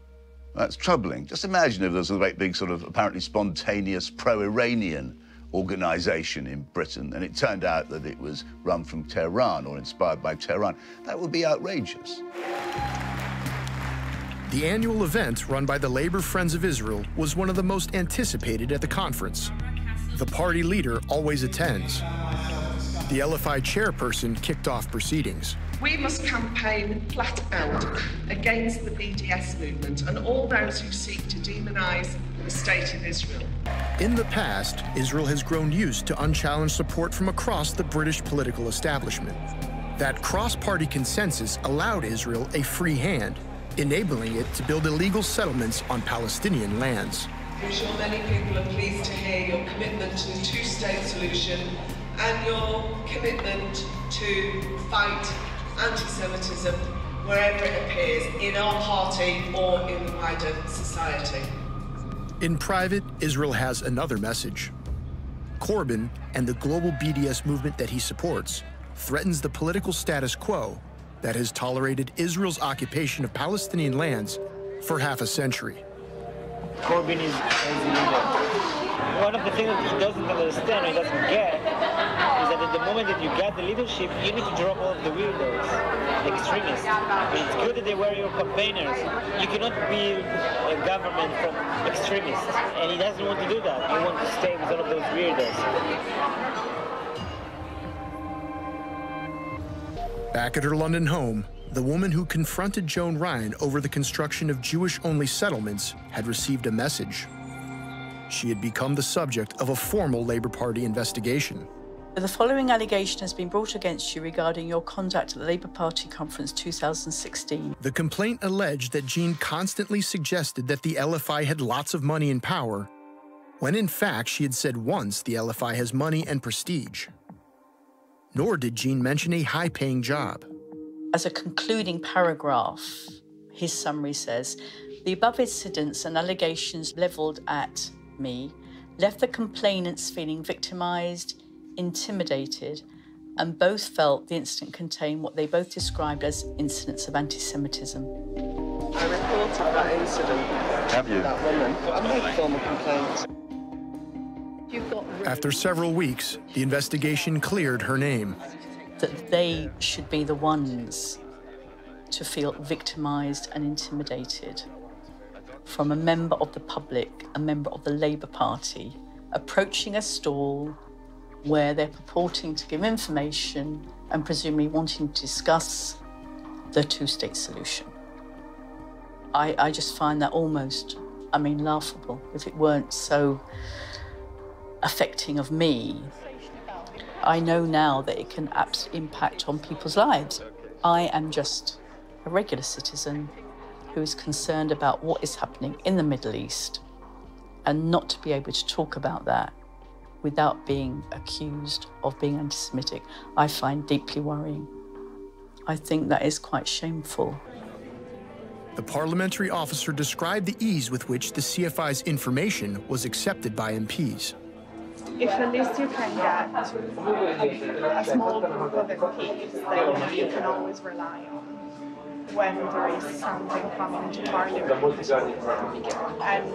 that's troubling. Just imagine if there was a great big sort of apparently spontaneous pro-Iranian organisation in Britain, and it turned out that it was run from Tehran or inspired by Tehran. That would be outrageous. The annual event run by the Labour Friends of Israel was one of the most anticipated at the conference. The party leader always attends. The LFI chairperson kicked off proceedings. We must campaign flat out against the BDS movement and all those who seek to demonise the state of Israel. In the past, Israel has grown used to unchallenged support from across the British political establishment. That cross-party consensus allowed Israel a free hand, enabling it to build illegal settlements on Palestinian lands. I'm sure many people are pleased to hear your commitment to the two-state solution and your commitment to fight anti-Semitism wherever it appears, in our party or in the wider society. In private, Israel has another message. Corbyn and the global BDS movement that he supports threatens the political status quo that has tolerated Israel's occupation of Palestinian lands for half a century. Corbyn is a leader. One of the things that he doesn't understand, or he doesn't get, is that at the moment that you get the leadership, you need to drop all of the weirdos, extremists. I mean, it's good that they were your campaigners. You cannot build a government from extremists, and he doesn't want to do that. He wants to stay with all of those weirdos. Back at her London home, the woman who confronted Joan Ryan over the construction of Jewish-only settlements had received a message. She had become the subject of a formal Labour Party investigation. The following allegation has been brought against you regarding your conduct at the Labour Party conference 2016. The complaint alleged that Jean constantly suggested that the LFI had lots of money and power, when in fact she had said once the LFI has money and prestige. Nor did Jean mention a high-paying job. As a concluding paragraph, his summary says, the above incidents and allegations levelled at me left the complainants feeling victimised, intimidated, and both felt the incident contained what they both described as incidents of anti-Semitism. I reported that incident. Have you? That woman. I made formal complaints. After several weeks, the investigation cleared her name. That they should be the ones to feel victimised and intimidated from a member of the public, a member of the Labour Party, approaching a stall where they're purporting to give information and presumably wanting to discuss the two-state solution. I just find that almost, laughable. If it weren't so affecting of me, I know now that it can absolutely impact on people's lives. I am just a regular citizen who is concerned about what is happening in the Middle East, and not to be able to talk about that without being accused of being anti-Semitic, I find deeply worrying. I think that is quite shameful. The parliamentary officer described the ease with which the CFI's information was accepted by MPs. if at least you can get a small group of MPs that you can always rely on when there is something coming to Parliament. And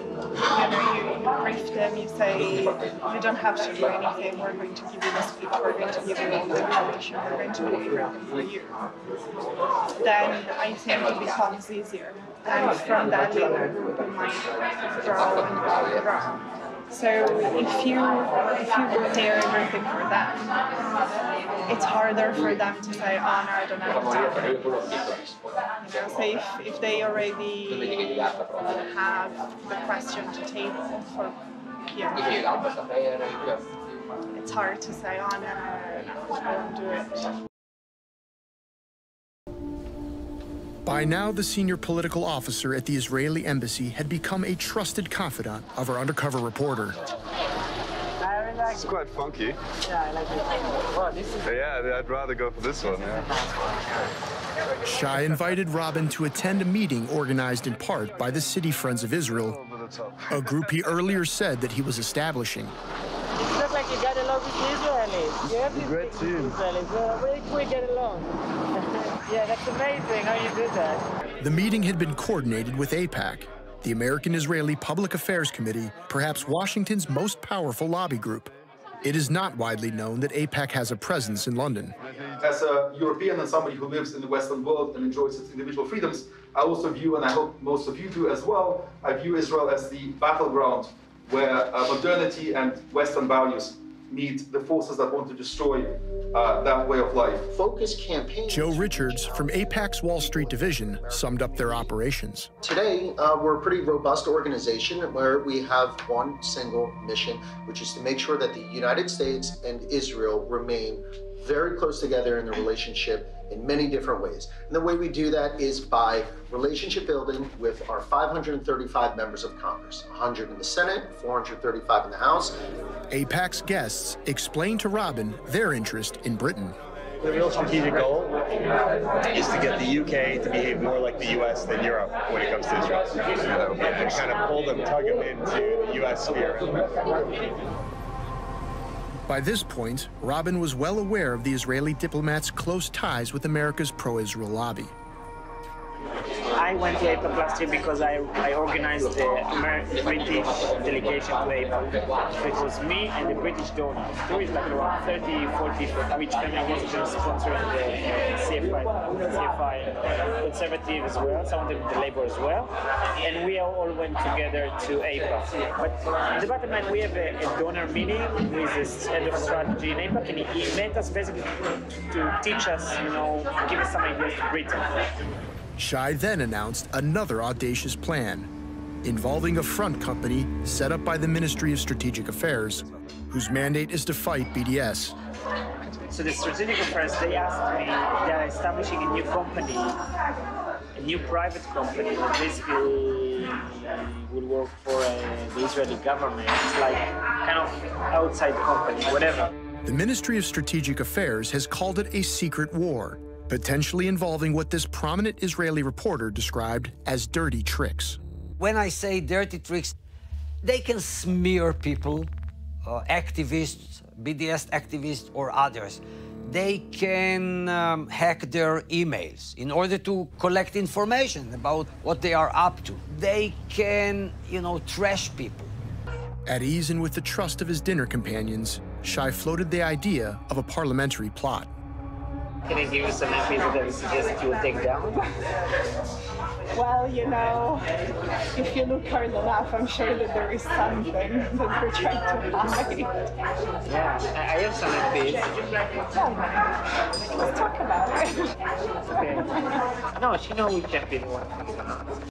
you brief them, you say, you don't have to do anything, we're going to give you the speech, we're going to give you all the information, we're going to do everything for you. Then I think it becomes easier. And from that little group it might grow and grow and grow. So if you prepare everything for them, it's harder for them to say, oh no, I don't have time. So if they already have the question to table for it's hard to say, oh no, I won't do it. By now, the senior political officer at the Israeli embassy had become a trusted confidant of our undercover reporter. It's quite funky. Yeah, I like this. Well, this is... Yeah, I'd rather go for this one, yeah. Shai invited Robin to attend a meeting organized in part by the City Friends of Israel, a group he earlier said that he was establishing. It looks like you got along with the Israelis. You have this great team. Israelis. Where did we get along? Yeah, that's amazing how you did that. The meeting had been coordinated with AIPAC, the American-Israeli Public Affairs Committee, perhaps Washington's most powerful lobby group. It is not widely known that AIPAC has a presence in London. As a European and somebody who lives in the Western world and enjoys its individual freedoms, I also view, and I hope most of you do as well, I view Israel as the battleground where modernity and Western values meet the forces that want to destroy that way of life. Focus campaign. Joe Richards from AIPAC's Wall Street division summed up their operations. Today, we're a pretty robust organization where we have one single mission, which is to make sure that the United States and Israel remain very close together in the relationship in many different ways. And the way we do that is by relationship building with our 535 members of Congress, 100 in the Senate, 435 in the House. AIPAC's guests explained to Robin their interest in Britain. The real strategic goal is to get the UK to behave more like the US than Europe when it comes to Israel. And kind of pull them, tug them into the US sphere. By this point, Robin was well aware of the Israeli diplomats' close ties with America's pro-Israel lobby. I went to AIPAC last year because I organized the British delegation to AIPAC. So it was me and the British donors. There is like around 30, 40 rich families sponsoring the CFI Conservative as well, some of them the Labour as well. And we all went together to AIPAC. But in the bottom line, we have a donor meeting with the head of strategy in AIPAC, and he met us basically to teach us, give us some ideas to Britain. Shai then announced another audacious plan, involving a front company set up by the Ministry of Strategic Affairs, whose mandate is to fight BDS. So the Strategic Affairs, they asked me, they are establishing a new company, a new private company that basically will work for the Israeli government. It's like kind of outside company, whatever. The Ministry of Strategic Affairs has called it a secret war, potentially involving what this prominent Israeli reporter described as dirty tricks. When I say dirty tricks, they can smear people, activists, BDS activists or others. They can hack their emails in order to collect information about what they are up to. They can, trash people. At ease and with the trust of his dinner companions, Shai floated the idea of a parliamentary plot. Can I give you some MPs that I suggest you will take down? Well, if you look hard enough, I'm sure that there is something that we're trying to find. Yeah, I have some MPs. Let's talk about it. Okay. No, she knows which MP wants to give an answer.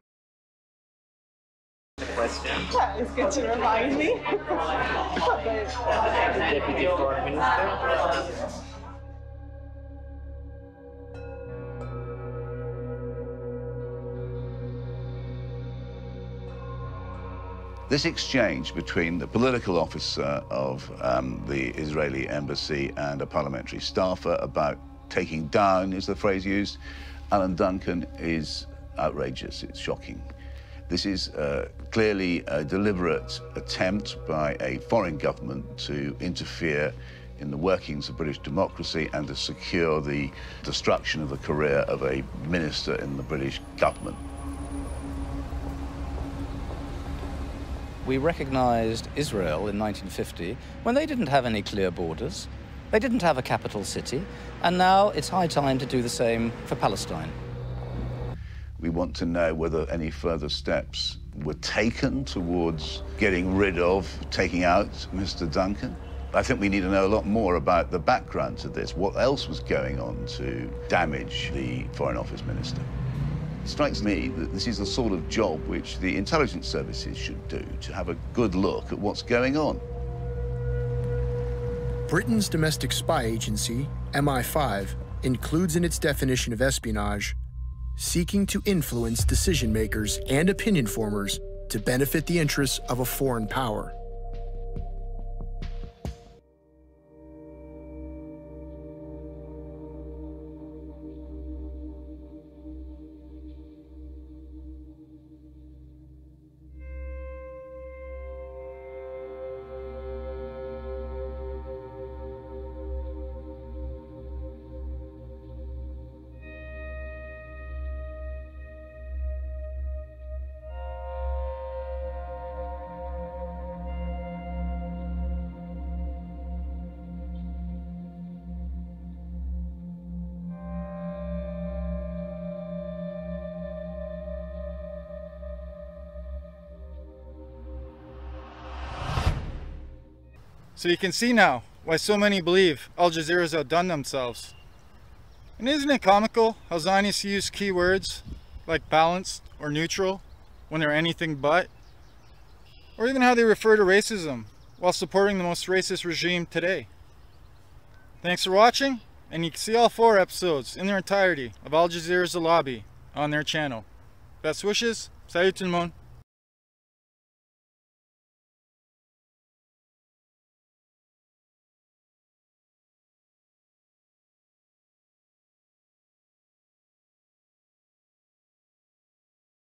Question. Yeah, it's good to remind me. The Deputy Foreign Minister. This exchange between the political officer of the Israeli embassy and a parliamentary staffer about taking down, is the phrase used, Alan Duncan, is outrageous. It's shocking. This is clearly a deliberate attempt by a foreign government to interfere in the workings of British democracy and to secure the destruction of the career of a minister in the British government. We recognized Israel in 1950 when they didn't have any clear borders, they didn't have a capital city, and now it's high time to do the same for Palestine. We want to know whether any further steps were taken towards getting rid of, taking out Mr. Duncan. I think we need to know a lot more about the background to this, what else was going on to damage the Foreign Office Minister. It strikes me that this is the sort of job which the intelligence services should do, to have a good look at what's going on. Britain's domestic spy agency, MI5, includes in its definition of espionage seeking to influence decision makers and opinion formers to benefit the interests of a foreign power. So you can see now why so many believe Al Jazeera's outdone themselves. And isn't it comical how Zionists use keywords like balanced or neutral when they're anything but? Or even how they refer to racism while supporting the most racist regime today. Thanks for watching, and you can see all 4 episodes in their entirety of Al Jazeera's The Lobby on their channel. Best wishes, salut tout le monde.